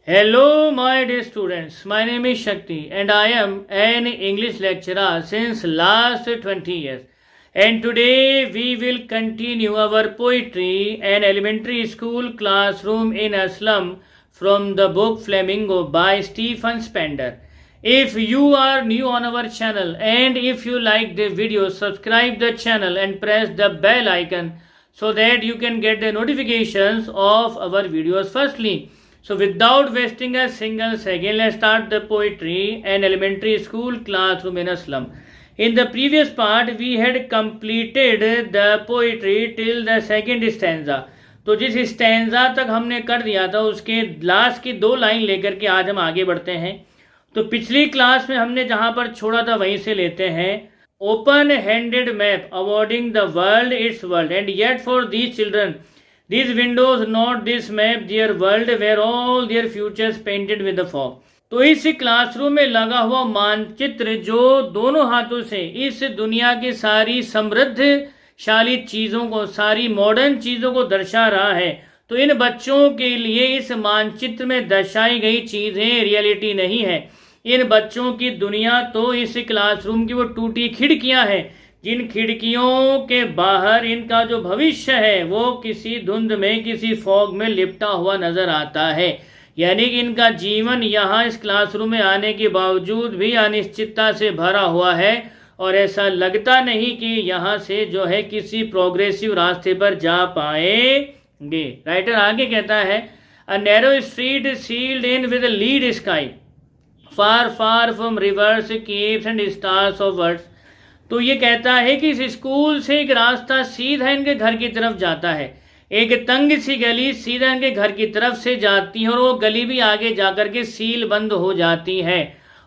Hello, my dear students. My name is Shakti, and I am an English lecturer since last 20 years. And today we will continue our poetry and elementary school classroom in a slum from the book Flamingo by Stephen Spender. If you are new on our channel and if you like the video, subscribe the channel and press the bell icon so that you can get the notifications of our videos firstly. So without wasting a single second, let's start the poetry and elementary school classroom in a slum. In the previous part, we had completed the poetry till the second stanza. तो जिस stanza तक हमने कर दिया था उसके last की 2 line लेकर के आज हम आगे बढ़ते हैं। तो पिछली क्लास में हमने जहां पर छोड़ा था वहीं से लेते हैं। Open handed map awarding the world it's world and yet for these children These windows, not this map, their world where all their futures painted with the fog. तो इस क्लासरूम में लगा हुआ मानचित्र जो दोनों हाथों से इस दुनिया की सारी समृद्धशाली चीज़ों को, सारी मॉडर्न चीज़ों को दर्शा रहा है। तो इन बच्चों के लिए इस मानचित्र में दर्शाई गई चीज़ें रियलिटी नहीं है। इन बच्चों की दुनिया तो इस क्लासरूम की वो टूटी खिड़कियां हैं, जिन खिड़कियों के बाहर इनका जो भविष्य है वो किसी धुंध में, किसी फॉग में लिपटा हुआ नजर आता है। यानी कि इनका जीवन यहाँ इस क्लासरूम में आने के बावजूद भी अनिश्चितता से भरा हुआ है और ऐसा लगता नहीं कि यहाँ से जो है किसी प्रोग्रेसिव रास्ते पर जा पाएंगे। राइटर आगे कहता है, a narrow street sealed in with lead sky far far from rivers caves and stars of words. तो ये कहता है कि इस स्कूल से एक रास्ता सीधा इनके घर की तरफ जाता है, एक तंग सी गली सीधा इनके घर की तरफ से जाती है और वो गली भी आगे जाकर के सील बंद हो जाती है।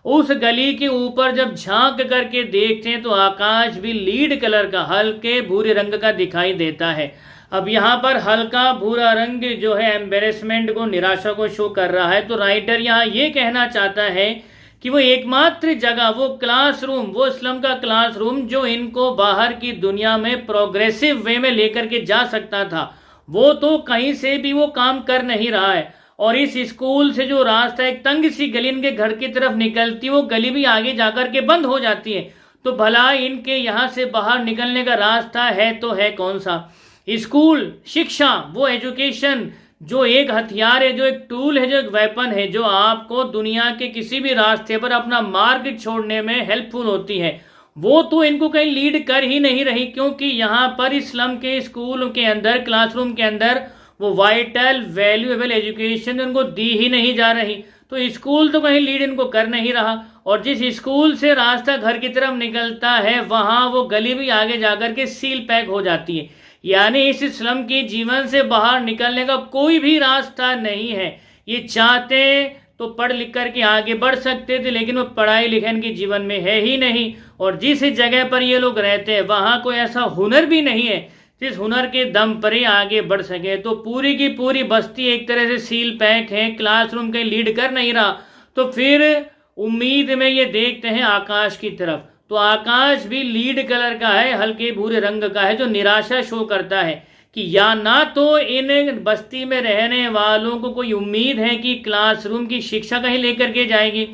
उस गली के ऊपर जब झांक करके देखते हैं तो आकाश भी लीड कलर का, हल्के भूरे रंग का दिखाई देता है। अब यहाँ पर हल्का भूरा रंग जो है एम्बेरसमेंट को, निराशा को शो कर रहा है। तो राइटर यहाँ ये कहना चाहता है कि वो एकमात्र जगह, वो क्लासरूम, वो स्लम का क्लासरूम जो इनको बाहर की दुनिया में प्रोग्रेसिव वे में लेकर के जा सकता था, वो तो कहीं से भी वो काम कर नहीं रहा है। और इस स्कूल से जो रास्ता, एक तंग सी गली इनके घर की तरफ निकलती, वो गली भी आगे जाकर के बंद हो जाती है। तो भला इनके यहाँ से बाहर निकलने का रास्ता है तो है कौन सा? स्कूल, शिक्षा, वो एजुकेशन जो एक हथियार है, जो एक टूल है, जो एक वेपन है, जो आपको दुनिया के किसी भी रास्ते पर अपना मार्ग छोड़ने में हेल्पफुल होती है, वो तो इनको कहीं लीड कर ही नहीं रही। क्योंकि यहाँ पर इस्लाम के स्कूल के अंदर, क्लासरूम के अंदर वो वाइटल वैल्यूएबल एजुकेशन उनको दी ही नहीं जा रही। तो स्कूल तो कहीं लीड इनको कर नहीं रहा और जिस स्कूल से रास्ता घर की तरफ निकलता है वहाँ वो गली भी आगे जाकर के सील पैक हो जाती है। यानी इस स्लम के जीवन से बाहर निकलने का कोई भी रास्ता नहीं है। ये चाहते तो पढ़ लिख करके आगे बढ़ सकते थे, लेकिन वो पढ़ाई लिखाई इनके जीवन में है ही नहीं। और जिस जगह पर ये लोग रहते हैं वहाँ कोई ऐसा हुनर भी नहीं है जिस हुनर के दम पर ही आगे बढ़ सके। तो पूरी की पूरी बस्ती एक तरह से सील पैक है, क्लासरूम कहीं लीड कर नहीं रहा। तो फिर उम्मीद में ये देखते हैं आकाश की तरफ। तो आकाश भी लीड कलर का है, हल्के भूरे रंग का है, जो निराशा शो करता है कि या ना तो इन बस्ती में रहने वालों को कोई उम्मीद है कि क्लासरूम की शिक्षा कहीं लेकर के जाएगी,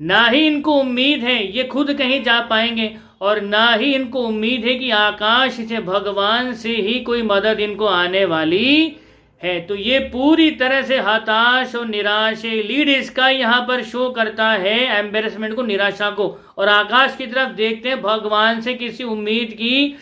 ना ही इनको उम्मीद है ये खुद कहीं जा पाएंगे, और ना ही इनको उम्मीद है कि आकाश से, भगवान से ही कोई मदद इनको आने वाली है। तो ये पूरी तरह से हताश और निराश लीड इसका यहाँ पर शो करता है, एम्बेरसमेंट को, निराशा को। और आकाश की तरफ देखते हैं भगवान से किसी उम्मीद की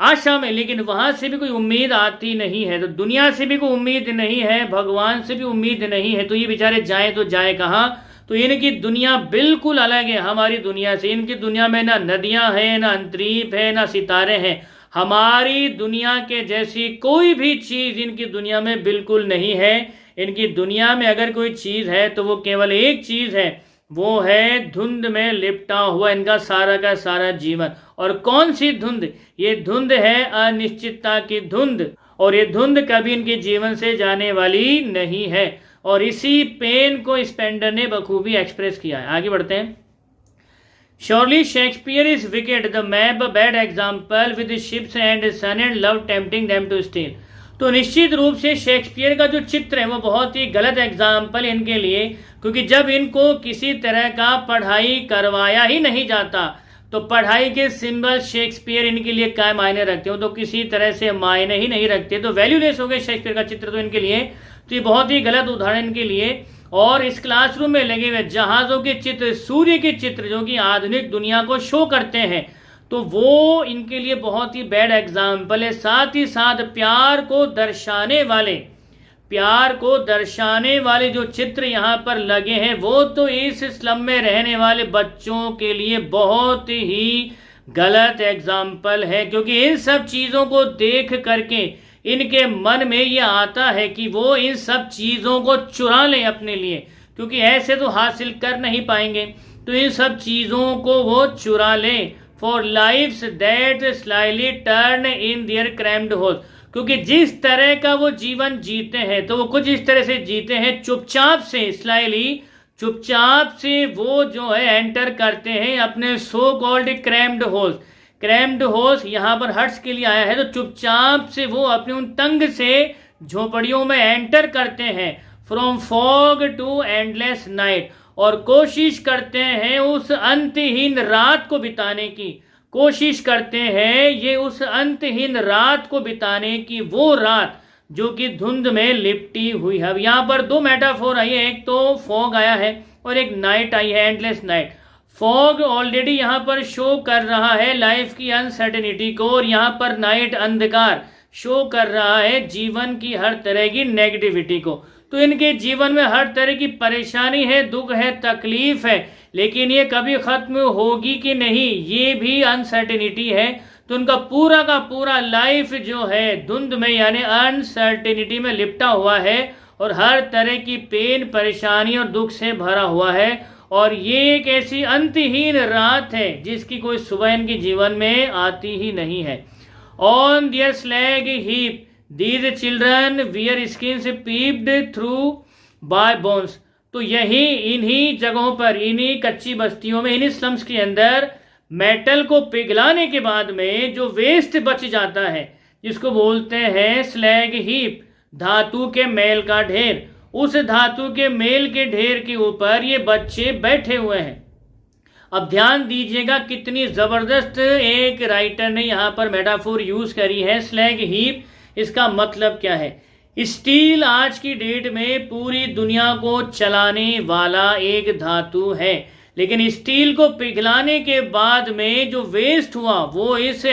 आशा में, लेकिन वहां से भी कोई उम्मीद आती नहीं है। तो दुनिया से भी कोई उम्मीद नहीं है, भगवान से भी उम्मीद नहीं है। तो ये बेचारे जाए तो जाए कहाँ? तो इनकी दुनिया बिल्कुल अलग है हमारी दुनिया से। इनकी दुनिया में ना नदियां हैं, ना अंतरीप है, ना सितारे हैं। हमारी दुनिया के जैसी कोई भी चीज इनकी दुनिया में बिल्कुल नहीं है। इनकी दुनिया में अगर कोई चीज है तो वो केवल एक चीज है, वो है धुंध में लिपटा हुआ इनका सारा का सारा जीवन। और कौन सी धुंध? ये धुंध है अनिश्चितता की धुंध, और ये धुंध कभी इनके जीवन से जाने वाली नहीं है। और इसी पेन को स्पेंडर ने बखूबी एक्सप्रेस किया है। आगे बढ़ते हैं। Surely Shakespeare is wicked, the map a bad example with the ships and sun and love tempting them to steal. तो निश्चित रूप से शेक्सपियर का जो चित्र है वो बहुत ही गलत एग्जाम्पल है इनके लिए, क्योंकि जब इनको किसी तरह का पढ़ाई करवाया ही नहीं जाता तो पढ़ाई के सिंबल शेक्सपियर इनके लिए क्या मायने रखते हो, तो किसी तरह से मायने ही नहीं रखते, तो वैल्यूलेस हो गए शेक्सपियर का चित्र तो इनके लिए। तो ये बहुत ही गलत उदाहरण इनके लिए। और इस क्लासरूम में लगे हुए जहाजों के चित्र, सूर्य के चित्र जो कि आधुनिक दुनिया को शो करते हैं, तो वो इनके लिए बहुत ही बैड एग्जाम्पल है। साथ ही साथ प्यार को दर्शाने वाले जो चित्र यहाँ पर लगे हैं वो तो इस स्लम में रहने वाले बच्चों के लिए बहुत ही गलत एग्जाम्पल है, क्योंकि इन सब चीज़ों को देख करके इनके मन में ये आता है कि वो इन सब चीज़ों को चुरा लें अपने लिए, क्योंकि ऐसे तो हासिल कर नहीं पाएंगे, तो इन सब चीज़ों को वो चुरा लें। For lives that slyly turn in their cramped hole, क्योंकि जिस तरह का वो जीवन जीते हैं तो वो कुछ इस तरह से जीते हैं, चुपचाप से वो जो है एंटर करते हैं अपने सो कॉल्ड क्रैम्ड होल्स यहाँ पर हर्ट्स के लिए आया है, तो चुपचाप से वो अपने उन तंग से झोपड़ियों में एंटर करते हैं। From fog to endless night, और कोशिश करते हैं उस अंतहीन रात को बिताने की, वो रात जो कि धुंध में लिपटी हुई है। अब यहाँ पर दो मेटाफोर आई है, एक तो फॉग आया है और एक नाइट आई है, एंडलेस नाइट। फॉग ऑलरेडी यहाँ पर शो कर रहा है लाइफ की अनसर्टेनिटी को, और यहाँ पर नाइट अंधकार शो कर रहा है जीवन की हर तरह की नेगेटिविटी को। तो इनके जीवन में हर तरह की परेशानी है, दुख है, तकलीफ है, लेकिन ये कभी खत्म होगी कि नहीं ये भी अनसर्टेनिटी है। तो उनका पूरा का पूरा लाइफ जो है धुंध में यानी अनसर्टेनिटी में लिपटा हुआ है, और हर तरह की पेन, परेशानी और दुख से भरा हुआ है। और ये एक ऐसी अंतहीन रात है जिसकी कोई सुबह इनके जीवन में आती ही नहीं है। On their slag heap These children wear skins peeped through by bones, तो यही इन्हीं जगहों पर, इन्हीं कच्ची बस्तियों में, इन्हीं स्लम्स के अंदर मेटल को पिघलाने के बाद में जो वेस्ट बच जाता है जिसको बोलते हैं स्लैग हीप, धातु के मेल का ढेर, उस धातु के मेल के ढेर के ऊपर ये बच्चे बैठे हुए हैं। अब ध्यान दीजिएगा कितनी जबरदस्त एक राइटर ने यहाँ पर मेटाफोर यूज करी है, स्लैग हीप। इसका मतलब क्या है? स्टील आज की डेट में पूरी दुनिया को चलाने वाला एक धातु है, लेकिन स्टील को पिघलाने के बाद में जो वेस्ट हुआ वो इस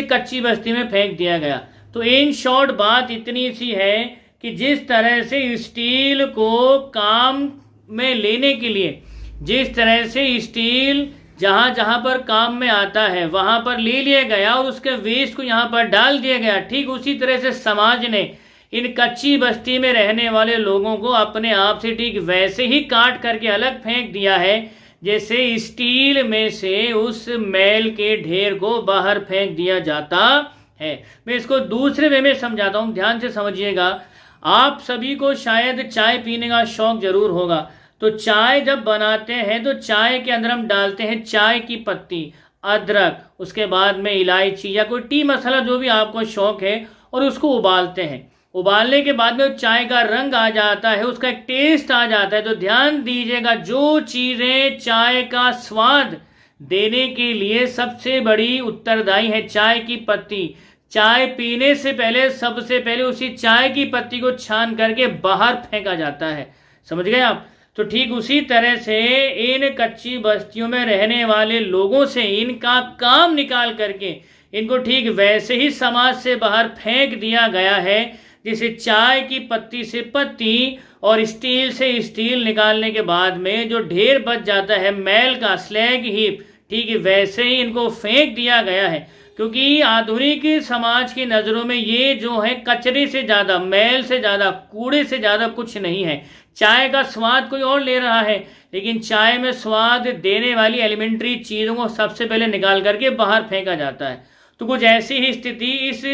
कच्ची बस्ती में फेंक दिया गया। तो इन शॉर्ट बात इतनी सी है कि जिस तरह से स्टील को काम में लेने के लिए, जिस तरह से स्टील जहां जहां पर काम में आता है वहां पर ले लिया गया और उसके वेस्ट को यहां पर डाल दिया गया, ठीक उसी तरह से समाज ने इन कच्ची बस्ती में रहने वाले लोगों को अपने आप से ठीक वैसे ही काट करके अलग फेंक दिया है जैसे स्टील में से उस मैल के ढेर को बाहर फेंक दिया जाता है। मैं इसको दूसरे वे में समझाता हूं, ध्यान से समझिएगा। आप सभी को शायद चाय पीने का शौक जरूर होगा, तो चाय जब बनाते हैं तो चाय के अंदर हम डालते हैं चाय की पत्ती, अदरक, उसके बाद में इलायची या कोई टी मसाला जो भी आपको शौक है, और उसको उबालते हैं। उबालने के बाद में चाय का रंग आ जाता है, उसका एक टेस्ट आ जाता है। तो ध्यान दीजिएगा, जो चीज़ें चाय का स्वाद देने के लिए सबसे बड़ी उत्तरदायी है चाय की पत्ती। चाय पीने से पहले सबसे पहले उसी चाय की पत्ती को छान करके बाहर फेंका जाता है, समझ गए आप? तो ठीक उसी तरह से इन कच्ची बस्तियों में रहने वाले लोगों से इनका काम निकाल करके इनको ठीक वैसे ही समाज से बाहर फेंक दिया गया है जैसे चाय की पत्ती से पत्ती और स्टील से स्टील निकालने के बाद में जो ढेर बच जाता है मैल का, स्लैग हीप, ठीक वैसे ही इनको फेंक दिया गया है। क्योंकि आधुनिक समाज की नज़रों में ये जो है कचरे से ज़्यादा, मैल से ज़्यादा, कूड़े से ज़्यादा कुछ नहीं है। चाय का स्वाद कोई और ले रहा है, लेकिन चाय में स्वाद देने वाली एलिमेंट्री चीज़ों को सबसे पहले निकाल करके बाहर फेंका जाता है। तो कुछ ऐसी ही स्थिति इस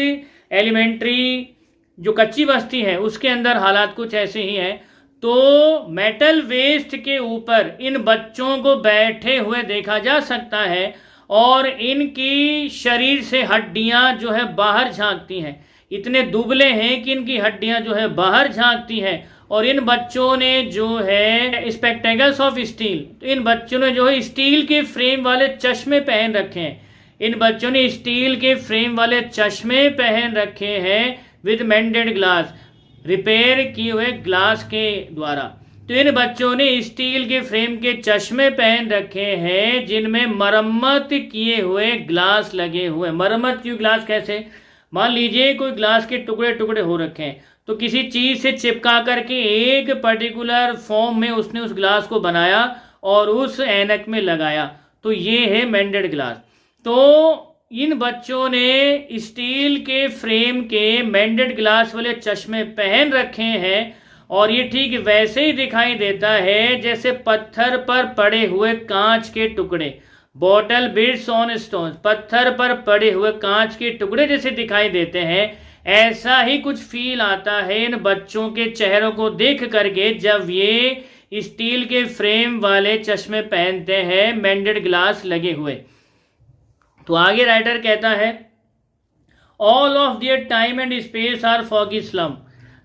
एलिमेंट्री जो कच्ची बस्ती है उसके अंदर हालात कुछ ऐसे ही हैं। तो मेटल वेस्ट के ऊपर इन बच्चों को बैठे हुए देखा जा सकता है और इनकी शरीर से हड्डियां जो है बाहर झांकती हैं। इतने दुबले हैं कि इनकी हड्डियां जो है बाहर झांकती हैं। और इन बच्चों ने जो है स्पेक्टेकल्स ऑफ स्टील, तो इन बच्चों ने जो है स्टील के फ्रेम वाले चश्मे पहन रखे हैं। इन बच्चों ने स्टील के फ्रेम वाले चश्मे पहन रखे हैं विद मेंडेड ग्लास, रिपेयर किए हुए ग्लास के द्वारा। तो इन बच्चों ने स्टील के फ्रेम के चश्मे पहन रखे हैं जिनमें मरम्मत किए हुए ग्लास लगे हुए। मरम्मत किए ग्लास कैसे? मान लीजिए कोई ग्लास के टुकड़े टुकड़े हो रखे हैं, तो किसी चीज से चिपका करके एक पर्टिकुलर फॉर्म में उसने उस ग्लास को बनाया और उस ऐनक में लगाया, तो ये है मेंडेड ग्लास। तो इन बच्चों ने स्टील के फ्रेम के मेंडेड ग्लास वाले चश्मे पहन रखे हैं और ये ठीक वैसे ही दिखाई देता है जैसे पत्थर पर पड़े हुए कांच के टुकड़े, बॉटल बिट्स ऑन स्टोन, पत्थर पर पड़े हुए कांच के टुकड़े जैसे दिखाई देते हैं। ऐसा ही कुछ फील आता है इन बच्चों के चेहरों को देख करके जब ये स्टील के फ्रेम वाले चश्मे पहनते हैं मेंडेड ग्लास लगे हुए। तो आगे राइटर कहता है all of their time and space are foggy slum.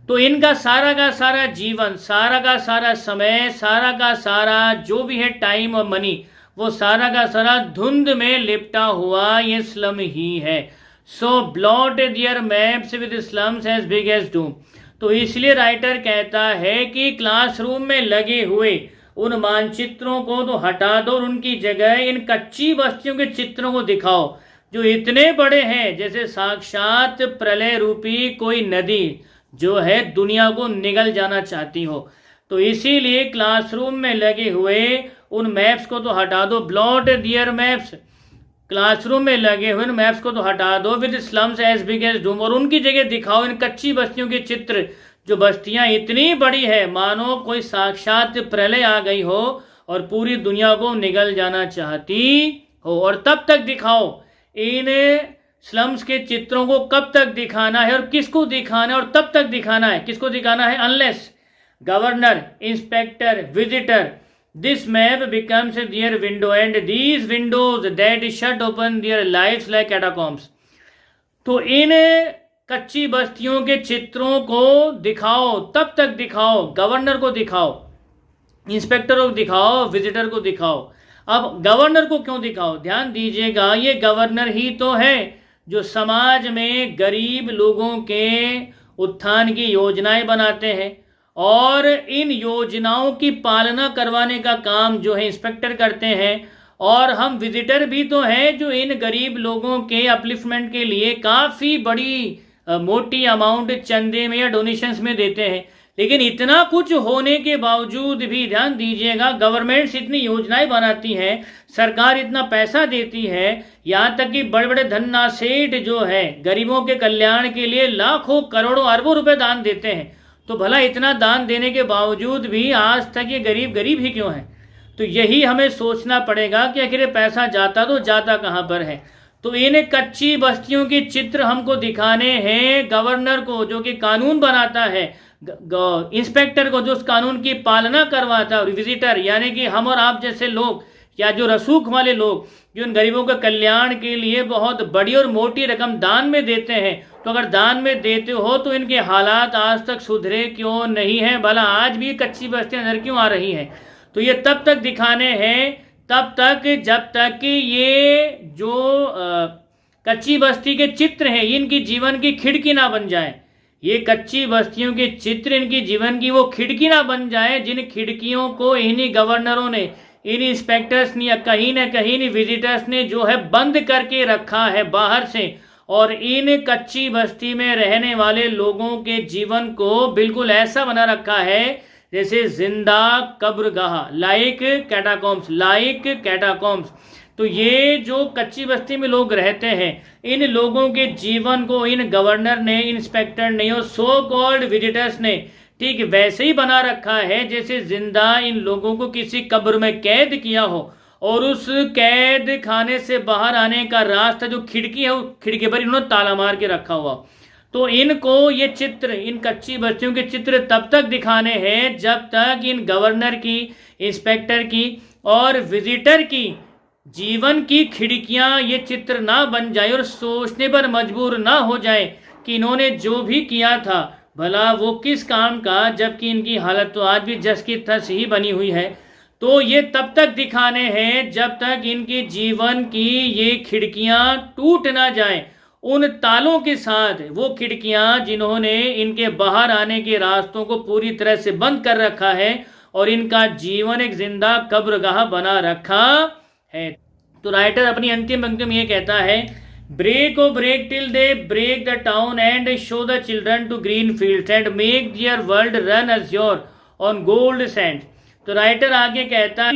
तो इनका सारा का सारा जीवन, सारा का सारा समय, सारा का सारा जो भी है टाइम और मनी, वो सारा का सारा धुंध में लिपटा हुआ ये स्लम ही है। So blot their maps with slums as big as doom. तो इसलिए राइटर कहता है कि क्लासरूम में लगे हुए उन मानचित्रों को तो हटा दो और उनकी जगह इन कच्ची बस्तियों के चित्रों को दिखाओ जो इतने बड़े हैं जैसे साक्षात प्रलय रूपी कोई नदी जो है दुनिया को निगल जाना चाहती हो। तो इसीलिए क्लासरूम में लगे हुए उन मैप्स को तो हटा दो, ब्लॉट दियर मैप्स, क्लासरूम में लगे हुए मैप्स को तो हटा दो with slums as big as doom, और उनकी जगह दिखाओ इन कच्ची बस्तियों के चित्र जो बस्तियां इतनी बड़ी है मानो कोई साक्षात प्रलय आ गई हो और पूरी दुनिया को निगल जाना चाहती हो। और तब तक दिखाओ इन स्लम्स के चित्रों को, कब तक दिखाना है और किसको दिखाना है और तब तक दिखाना है। किसको दिखाना है? Unless governor, inspector, visitor, this map becomes their window and these windows that shut open their lives like catacombs. तो इन कच्ची बस्तियों के चित्रों को दिखाओ, तब तक दिखाओ, गवर्नर को दिखाओ, इंस्पेक्टर को दिखाओ, विजिटर को दिखाओ। अब गवर्नर को क्यों दिखाओ? ध्यान दीजिएगा, ये गवर्नर ही तो है जो समाज में गरीब लोगों के उत्थान की योजनाएं बनाते हैं और इन योजनाओं की पालना करवाने का काम जो है इंस्पेक्टर करते हैं। और हम विजिटर भी तो हैं जो इन गरीब लोगों के अपलिफ्टमेंट के लिए काफ़ी बड़ी मोटी अमाउंट चंदे में या डोनेशंस में देते हैं। लेकिन इतना कुछ होने के बावजूद भी ध्यान दीजिएगा, गवर्नमेंट्स इतनी योजनाएं बनाती हैं, सरकार इतना पैसा देती है, यहाँ तक कि बड़े बड़े धन्ना सेठ जो है गरीबों के कल्याण के लिए लाखों करोड़ों अरबों रुपए दान देते हैं। तो भला इतना दान देने के बावजूद भी आज तक ये गरीब गरीब ही क्यों है? तो यही हमें सोचना पड़ेगा कि आखिर पैसा जाता तो जाता कहाँ पर है। तो इन कच्ची बस्तियों के चित्र हमको दिखाने हैं गवर्नर को जो कि कानून बनाता है, इंस्पेक्टर को जो उस कानून की पालना करवाता है, और विजिटर यानी कि हम और आप जैसे लोग या जो रसूख वाले लोग जो इन गरीबों के कल्याण के लिए बहुत बड़ी और मोटी रकम दान में देते हैं। तो अगर दान में देते हो तो इनके हालात आज तक सुधरे क्यों नहीं है? भला आज भी कच्ची बस्तियां नजर क्यों आ रही हैं? तो ये तब तक दिखाने हैं तब तक जब तक कि ये जो कच्ची बस्ती के चित्र हैं इनकी जीवन की खिड़की ना बन जाए। ये कच्ची बस्तियों के चित्र इनकी जीवन की वो खिड़की ना बन जाए जिन खिड़कियों को इन्हीं गवर्नरों ने, इन इंस्पेक्टर्स ने या कहीं ना कहीं विजिटर्स ने जो है बंद करके रखा है बाहर से, और इन कच्ची बस्ती में रहने वाले लोगों के जीवन को बिल्कुल ऐसा बना रखा है जैसे जिंदा कब्रगाह, लाइक कैटाकॉम्स, लाइक कैटाकॉम्स। तो ये जो कच्ची बस्ती में लोग रहते हैं इन लोगों के जीवन को इन गवर्नर ने, इंस्पेक्टर ने और सो कॉल्ड विजिटर्स ने ठीक वैसे ही बना रखा है जैसे जिंदा इन लोगों को किसी कब्र में कैद किया हो और उस कैद खाने से बाहर आने का रास्ता जो खिड़की है उस खिड़की पर इन्होंने ताला मार के रखा हुआ। तो इनको ये चित्र, इन कच्ची बस्तियों के चित्र तब तक दिखाने हैं जब तक इन गवर्नर की, इंस्पेक्टर की और विजिटर की जीवन की खिड़कियां ये चित्र ना बन जाए और सोचने पर मजबूर ना हो जाए कि इन्होंने जो भी किया था भला वो किस काम का, जबकि इनकी हालत तो आज भी जस की तस ही बनी हुई है। तो ये तब तक दिखाने हैं जब तक इनके जीवन की ये खिड़कियां टूट ना जाएं, उन तालों के साथ वो खिड़कियां जिन्होंने इनके बाहर आने के रास्तों को पूरी तरह से बंद कर रखा है और इनका जीवन एक जिंदा कब्रगाह बना रखा है। तो राइटर अपनी अंतिम पंक्ति में ये कहता है, break O break till they break the town and show the children to green fields and make their world run azure on gold sand. तो राइटर आगे कहता है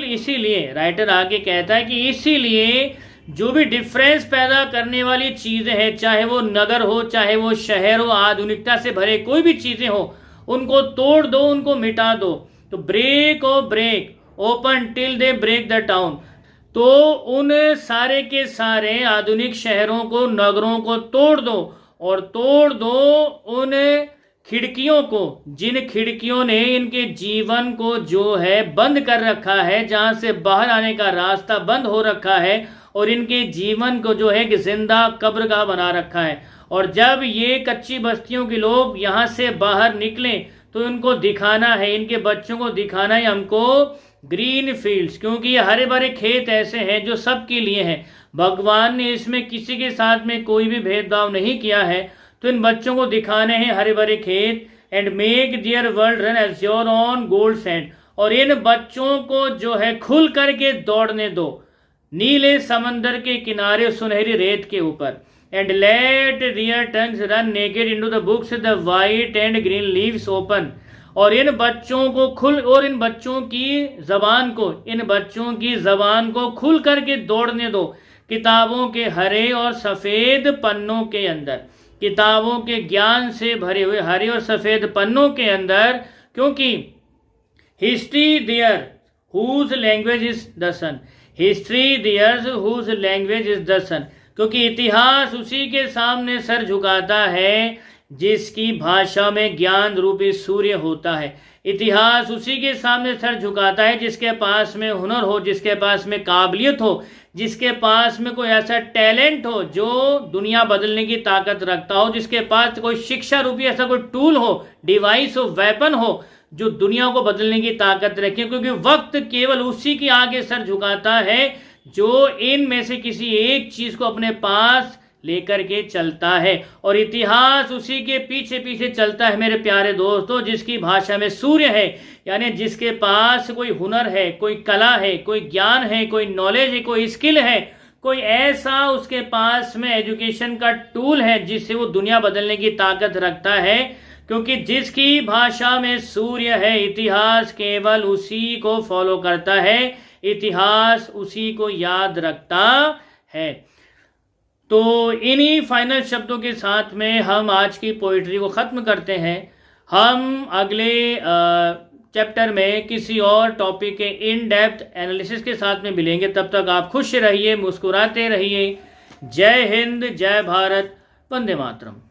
कि इसीलिए जो भी डिफरेंस पैदा करने वाली चीजें हैं, चाहे वो नगर हो, चाहे वो शहर हो, आधुनिकता से भरे कोई भी चीजें हो, उनको तोड़ दो, उनको मिटा दो। तो break O break open till they break the town. तो उन सारे के सारे आधुनिक शहरों को, नगरों को तोड़ दो और तोड़ दो उन खिड़कियों को, जिन खिड़कियों ने इनके जीवन को जो है बंद कर रखा है, जहां से बाहर आने का रास्ता बंद हो रखा है और इनके जीवन को जो है कि जिंदा कब्रगाह बना रखा है। और जब ये कच्ची बस्तियों के लोग यहाँ से बाहर निकले तो इनको दिखाना है, इनके बच्चों को दिखाना है हमको ग्रीन फील्ड्स, क्योंकि ये हरे भरे खेत ऐसे हैं जो सबके लिए हैं। भगवान ने इसमें किसी के साथ में कोई भी भेदभाव नहीं किया है। तो इन बच्चों को दिखाने हैं हरे भरे खेत and make their world run azure on gold sand, और इन बच्चों को जो है खुल करके दौड़ने दो नीले समंदर के किनारे सुनहरी रेत के ऊपर। And let their tongues run naked into the books the white and green leaves open, और इन बच्चों को इन बच्चों की जबान को खुल करके दौड़ने दो किताबों के हरे और सफेद पन्नों के अंदर, किताबों के ज्ञान से भरे हुए हरे और सफेद पन्नों के अंदर। क्योंकि history their whose language is the sun, history theirs whose language is the sun, क्योंकि इतिहास उसी के सामने सर झुकाता है जिसकी भाषा में ज्ञान रूपी सूर्य होता है। इतिहास उसी के सामने सर झुकाता है जिसके पास में हुनर हो, जिसके पास में काबिलियत हो, जिसके पास में कोई ऐसा टैलेंट हो जो दुनिया बदलने की ताकत रखता हो, जिसके पास कोई शिक्षा रूपी ऐसा कोई टूल हो, डिवाइस हो, वेपन हो जो दुनिया को बदलने की ताकत रखे। क्योंकि वक्त केवल उसी के आगे सर झुकाता है जो इनमें से किसी एक चीज को अपने पास लेकर के चलता है, और इतिहास उसी के पीछे पीछे चलता है मेरे प्यारे दोस्तों, जिसकी भाषा में सूर्य है, यानी जिसके पास कोई हुनर है, कोई कला है, कोई ज्ञान है, कोई नॉलेज है, कोई स्किल है, कोई ऐसा उसके पास में एजुकेशन का टूल है जिससे वो दुनिया बदलने की ताकत रखता है। क्योंकि जिसकी भाषा में सूर्य है, इतिहास केवल उसी को फॉलो करता है, इतिहास उसी को याद रखता है। तो इन्हीं फाइनल शब्दों के साथ में हम आज की पोइट्री को ख़त्म करते हैं। हम अगले चैप्टर में किसी और टॉपिक के इन डेप्थ एनालिसिस के साथ में मिलेंगे। तब तक आप खुश रहिए, मुस्कुराते रहिए। जय हिंद, जय भारत, वंदे मातरम।